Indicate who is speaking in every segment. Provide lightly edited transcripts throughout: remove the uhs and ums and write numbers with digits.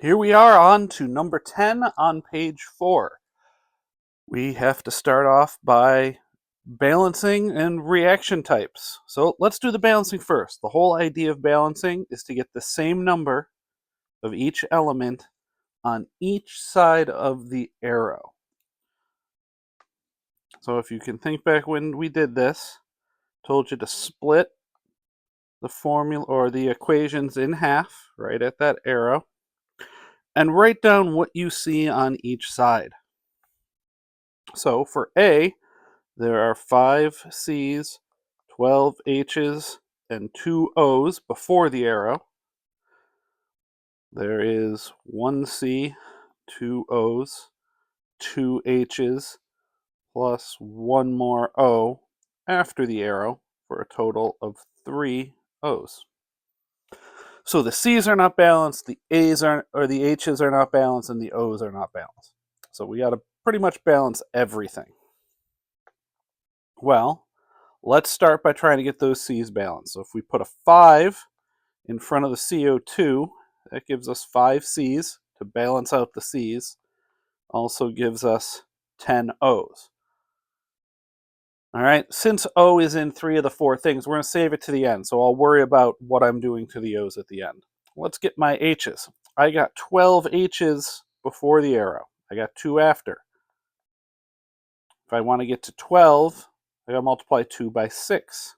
Speaker 1: Here we are on to number 10 on page 4. We have to start off by balancing and reaction types. So let's do the balancing first. The whole idea of balancing is to get the same number of each element on each side of the arrow. So if you can think back when we did this, told you to split the formula or the equations in half right at that arrow and write down what you see on each side. So for A, there are 5 C's, 12 H's, and 2 O's before the arrow. There is 1 C, 2 O's, 2 H's, plus 1 more O after the arrow for a total of 3 O's. So the C's are not balanced, the A's aren't, or the H's are not balanced, and the O's are not balanced. So we got to pretty much balance everything. Well, let's start by trying to get those C's balanced. So if we put a 5 in front of the CO2, that gives us 5 C's to balance out the C's. Also gives us 10 O's. All right, since O is in 3 of the 4 things, we're going to save it to the end. So I'll worry about what I'm doing to the O's at the end. Let's get my H's. I got 12 H's before the arrow. I got 2 after. If I want to get to 12, I got to multiply 2 by 6.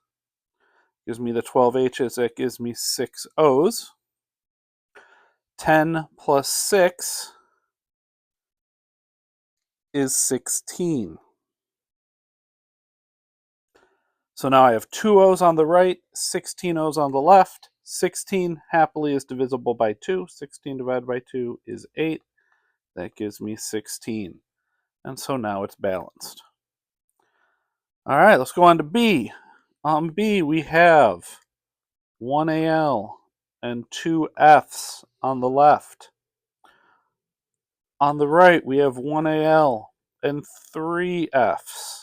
Speaker 1: Gives me the 12 H's, that gives me 6 O's. 10 plus 6 is 16. So now I have 2 O's on the right, 16 O's on the left. 16 happily is divisible by 2. 16 divided by 2 is 8. That gives me 16. And so now it's balanced. All right, let's go on to B. On B, we have 1 Al and 2 F's on the left. On the right, we have 1 Al and 3 F's.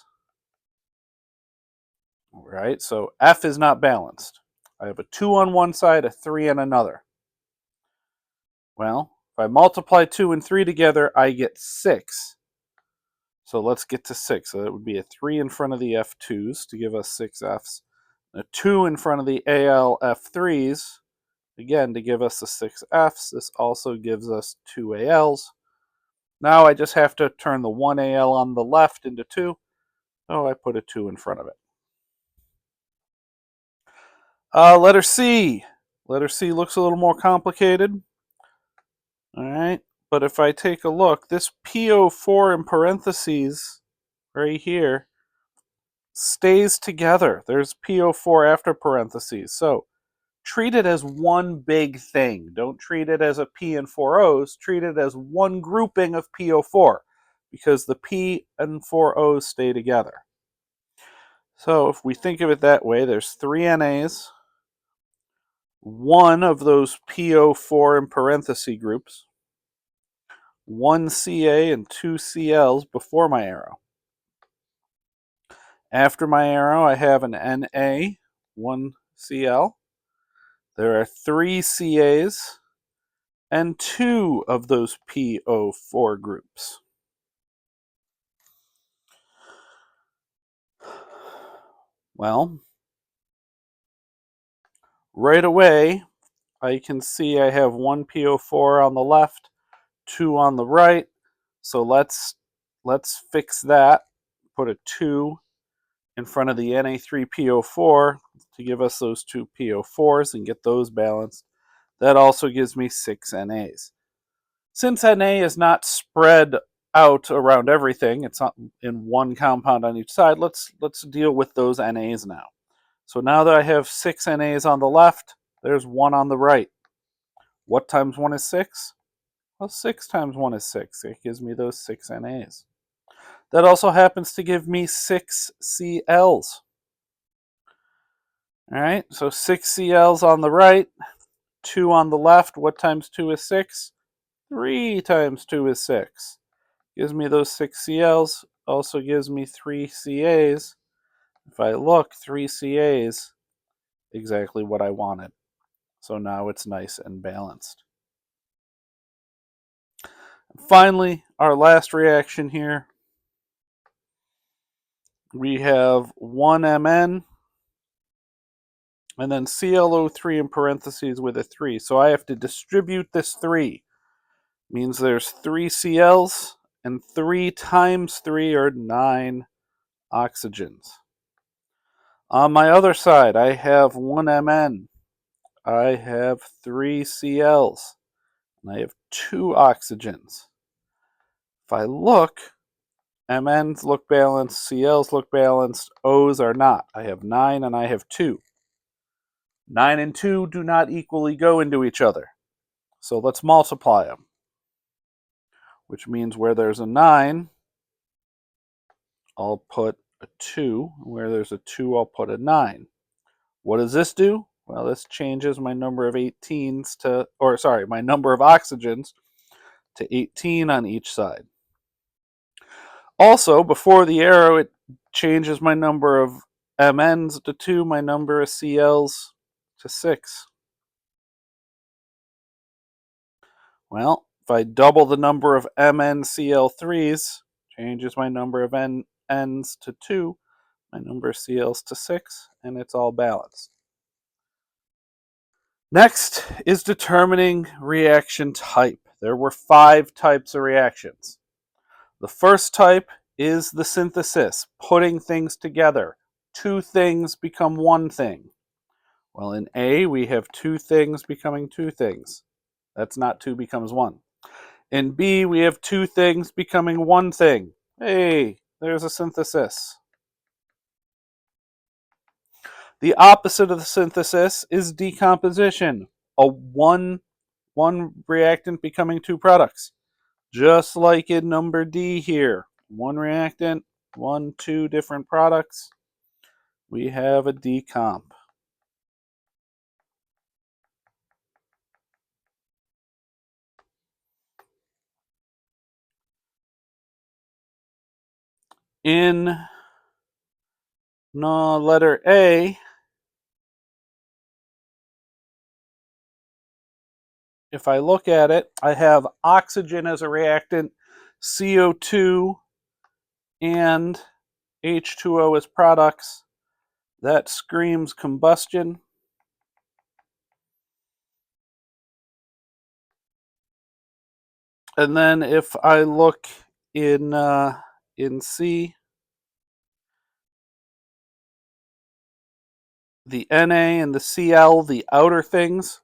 Speaker 1: All right, so F is not balanced. I have a 2 on one side, a 3 on another. Well, if I multiply 2 and 3 together, I get 6. So let's get to 6. So that would be a 3 in front of the F2s to give us 6 F's. A 2 in front of the Al F3s, again, to give us the 6 F's. This also gives us 2 Al's. Now I just have to turn the 1 Al on the left into 2. So I put a 2 in front of it. Letter C. Letter C looks a little more complicated. All right, but if I take a look, this PO4 in parentheses right here stays together. There's PO4 after parentheses. So treat it as one big thing. Don't treat it as a P and 4 O's. Treat it as one grouping of PO4 because the P and 4 O's stay together. So if we think of it that way, there's 3 NAs, one of those PO4 in parenthesis groups, 1 Ca and 2 Cl's before my arrow. After my arrow, I have an Na, 1 Cl. There are 3 Cas and 2 of those PO4 groups. Well, right away, I can see I have 1 PO4 on the left, 2 on the right. So let's fix that. Put a 2 in front of the Na3PO4 to give us those 2 PO4s and get those balanced. That also gives me 6 NAs. Since Na is not spread out around everything, it's not in one compound on each side, let's deal with those NAs now. So now that I have 6 NAs on the left, there's 1 on the right. What times 1 is 6? Well, 6 times 1 is 6. It gives me those 6 NAs. That also happens to give me 6 Cl's. All right, so 6 Cl's on the right, 2 on the left. What times 2 is 6? 3 times 2 is 6. Gives me those 6 Cl's, also gives me 3 Ca's. If I look, 3 Ca's, exactly what I wanted. So now it's nice and balanced. finally, our last reaction here, we have 1Mn and then ClO3 in parentheses with a 3. So I have to distribute this 3. Means there's 3 Cls, and 3 times 3 are 9 oxygens. On my other side, I have 1Mn. I have 3 Cls, and I have 2 oxygens. If I look, MNs look balanced, CLs look balanced, Os are not. I have 9 and I have 2. 9 and 2 do not equally go into each other. So let's multiply them. Which means where there's a 9, I'll put a 2. Where there's a 2, I'll put a 9. What does this do? Well, this changes my number of 18s to, or sorry, my number of oxygens to 18 on each side. Also, before the arrow, it changes my number of MNs to 2, my number of CLs to 6. Well, if I double the number of MnCl3s, changes my number of Ns to 2, my number of Cls to 6, and it's all balanced. Next is determining reaction type. There were 5 types of reactions. The first type is the synthesis, putting things together. 2 things become 1 thing. Well, in A, we have 2 things becoming 2 things. That's not 2 becomes 1. In B, we have 2 things becoming 1 thing. Hey, there's a synthesis. The opposite of the synthesis is decomposition. A one reactant becoming 2 products. Just like in number D here. 1 reactant, 2 different products. We have a decomp. In letter A, if I look at it, I have oxygen as a reactant, CO2 and H2O as products. That screams combustion. And then if I look in C, the Na and the Cl, the outer things,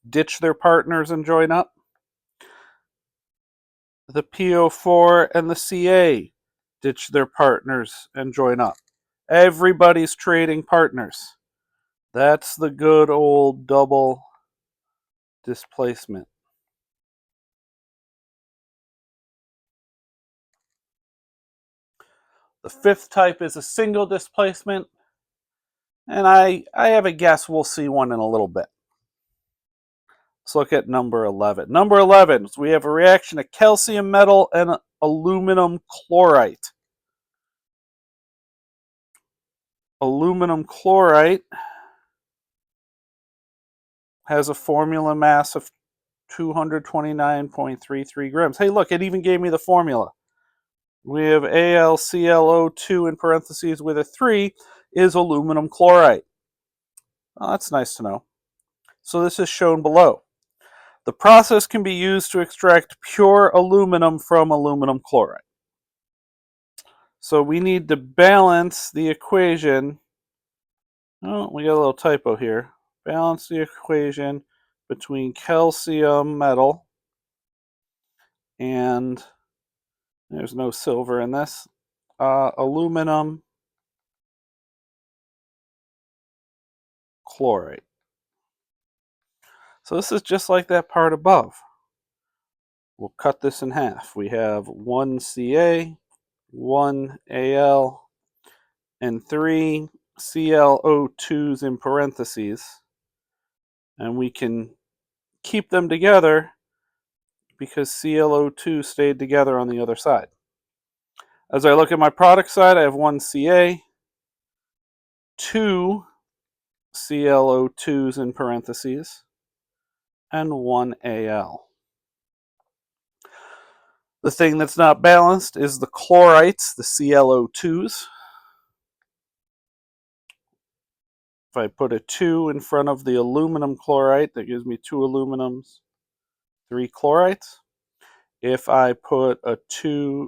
Speaker 1: ditch their partners and join up. The PO4 and the Ca ditch their partners and join up. Everybody's trading partners. That's the good old double displacement. The 5th type is a single displacement, and I have a guess we'll see one in a little bit. Let's look at number 11. Number 11, we have a reaction of calcium metal and aluminum chlorite. Aluminum chlorite has a formula mass of 229.33 grams. Hey, look, it even gave me the formula. We have AlClO2 in parentheses with a 3 is aluminum chloride. Well, that's nice to know. So this is shown below. The process can be used to extract pure aluminum from aluminum chloride. So we need to balance the equation. Oh, we got a little typo here. Balance the equation between calcium metal and, there's no silver in this, aluminum chloride. So this is just like that part above. We'll cut this in half. We have 1 Ca, 1 Al, and 3 ClO2s in parentheses. And we can keep them together because ClO2 stayed together on the other side. As I look at my product side, I have 1 Ca, 2 ClO2s in parentheses, and 1 Al. The thing that's not balanced is the chlorites, the ClO2s. If I put a 2 in front of the aluminum chlorite, that gives me 2 aluminums, 3 chlorites. If I put a 3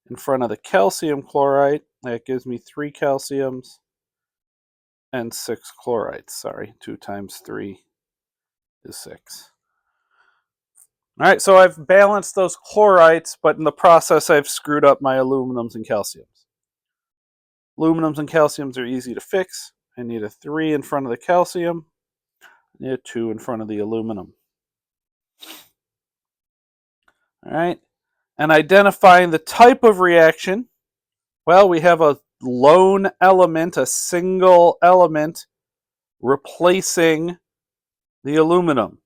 Speaker 1: in front of the calcium chlorite, that gives me 3 calciums and 6 chlorites. Sorry, 2 times 3 is 6. All right, so I've balanced those chlorites, but in the process I've screwed up my aluminums and calciums. Aluminums and calciums are easy to fix. I need a 3 in front of the calcium, I need a 2 in front of the aluminum. All right, and identifying the type of reaction, well, we have a lone element, a single element, replacing the aluminum.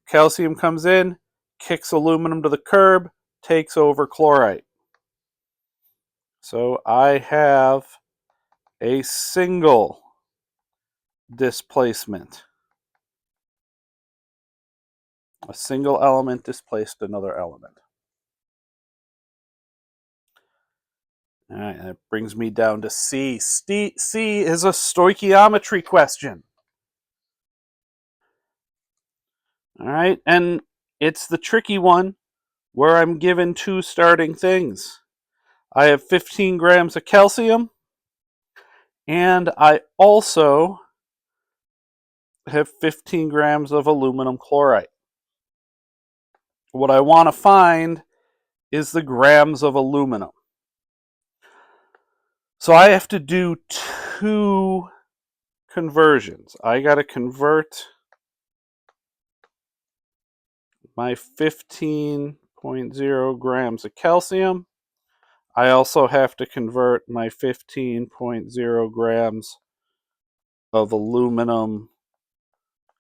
Speaker 1: Calcium comes in, kicks aluminum to the curb, takes over chlorite. So I have a single displacement. A single element displaced another element. All right, that brings me down to C. C is a stoichiometry question. All right, and it's the tricky one where I'm given 2 starting things. I have 15 grams of calcium, and I also have 15 grams of aluminum chloride. What I want to find is the grams of aluminum. So I have to do 2 conversions. I got to convert my 15.0 grams of calcium. I also have to convert my 15.0 grams of aluminum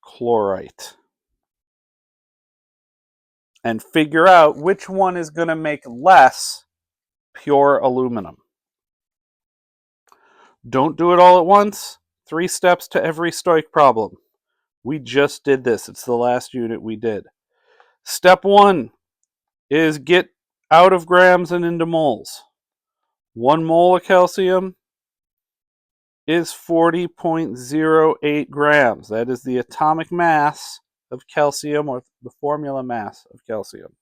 Speaker 1: chlorite and figure out which one is going to make less pure aluminum. Don't do it all at once. 3 steps to every stoich problem. We just did this. It's the last unit we did. Step 1 is get out of grams and into moles. 1 mole of calcium is 40.08 grams. That is the atomic mass of calcium, or the formula mass of calcium.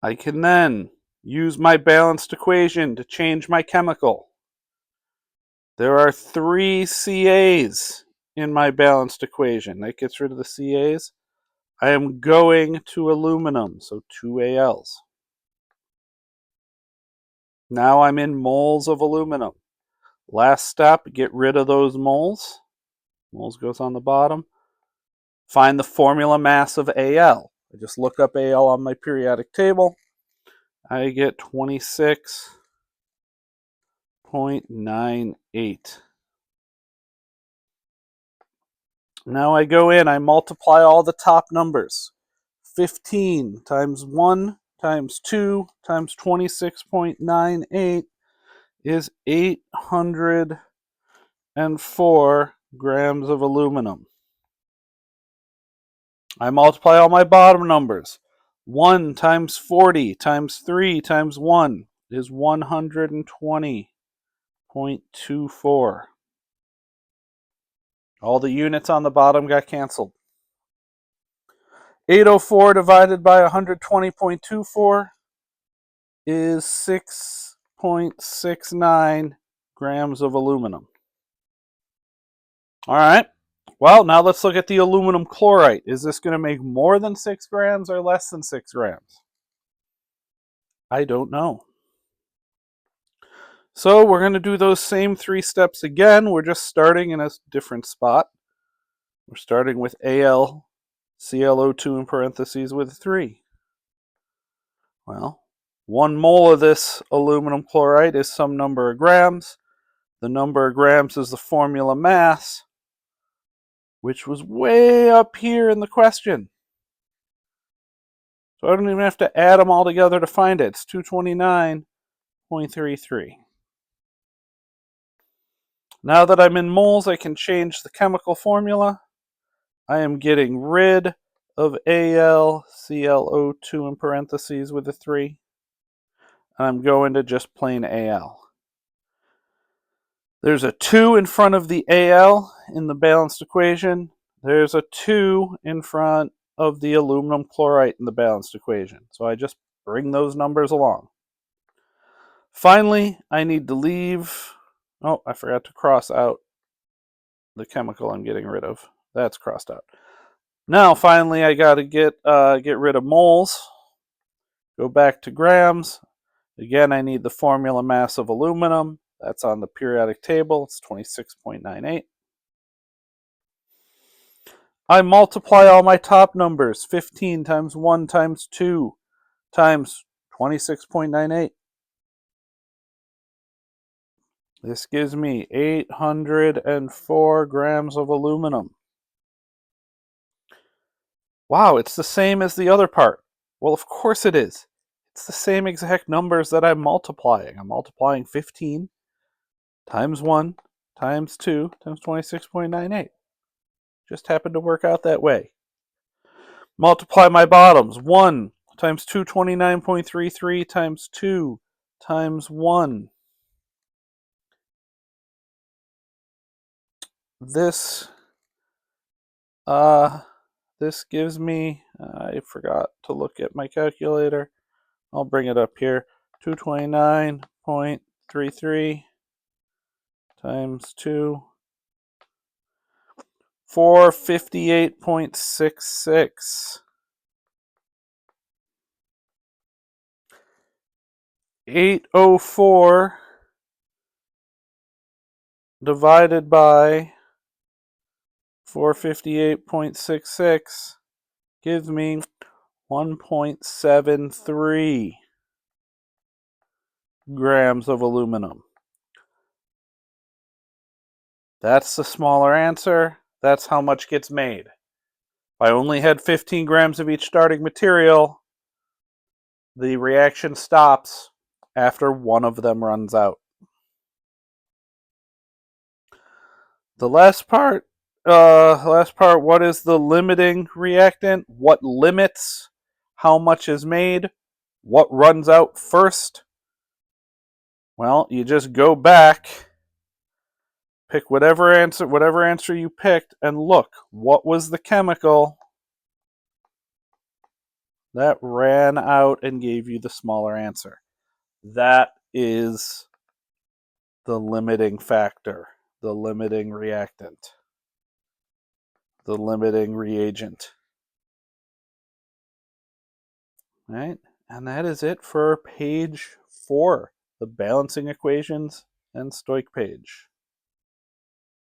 Speaker 1: I can then use my balanced equation to change my chemical. There are 3 CAs in my balanced equation. That gets rid of the CAs. I am going to aluminum, so 2 ALs. Now I'm in moles of aluminum. Last step, get rid of those moles. Moles goes on the bottom. Find the formula mass of Al. I just look up Al on my periodic table. I get 26.98. Now I go in, I multiply all the top numbers. 15 times 1 times 2 times 26.98 is 804 grams of aluminum. I multiply all my bottom numbers. 1 times 40 times 3 times 1 is 120.24. All the units on the bottom got canceled. 804 divided by 120.24 is 6.69 grams of aluminum. All right. Well, now let's look at the aluminum chlorite. Is this going to make more than 6 grams or less than 6 grams? I don't know. So we're going to do those same 3 steps again. We're just starting in a different spot. We're starting with Al ClO2 in parentheses with 3. Well, 1 mole of this aluminum chloride is some number of grams. The number of grams is the formula mass, which was way up here in the question. So I don't even have to add them all together to find it. It's 229.33. Now that I'm in moles, I can change the chemical formula. I am getting rid of AlClO2 in parentheses with a 3. And I'm going to just plain Al. There's a 2 in front of the Al in the balanced equation. There's a 2 in front of the aluminum chlorite in the balanced equation. So I just bring those numbers along. Finally, I need to leave. Oh, I forgot to cross out the chemical I'm getting rid of. That's crossed out. Now, finally, I got to get rid of moles. Go back to grams. Again, I need the formula mass of aluminum. That's on the periodic table. It's 26.98. I multiply all my top numbers. 15 times 1 times 2 times 26.98. This gives me 804 grams of aluminum. Wow, it's the same as the other part. Well, of course it is. It's the same exact numbers that I'm multiplying. I'm multiplying 15 times 1 times 2 times 26.98. Just happened to work out that way. Multiply my bottoms. 1 times 229.33 times 2 times 1. This gives me, I forgot to look at my calculator. I'll bring it up here. 229.33 times 2. 458.66. 804 divided by 458.66 gives me 1.73 grams of aluminum. That's the smaller answer. That's how much gets made. If I only had 15 grams of each starting material, the reaction stops after one of them runs out. The last part, what is the limiting reactant? What limits how much is made? What runs out first? Well, you just go back, pick whatever answer you picked, and look, what was the chemical that ran out and gave you the smaller answer? That is the limiting factor, the limiting reactant, the limiting reagent. Right? And that is it for page 4, the balancing equations and stoich page.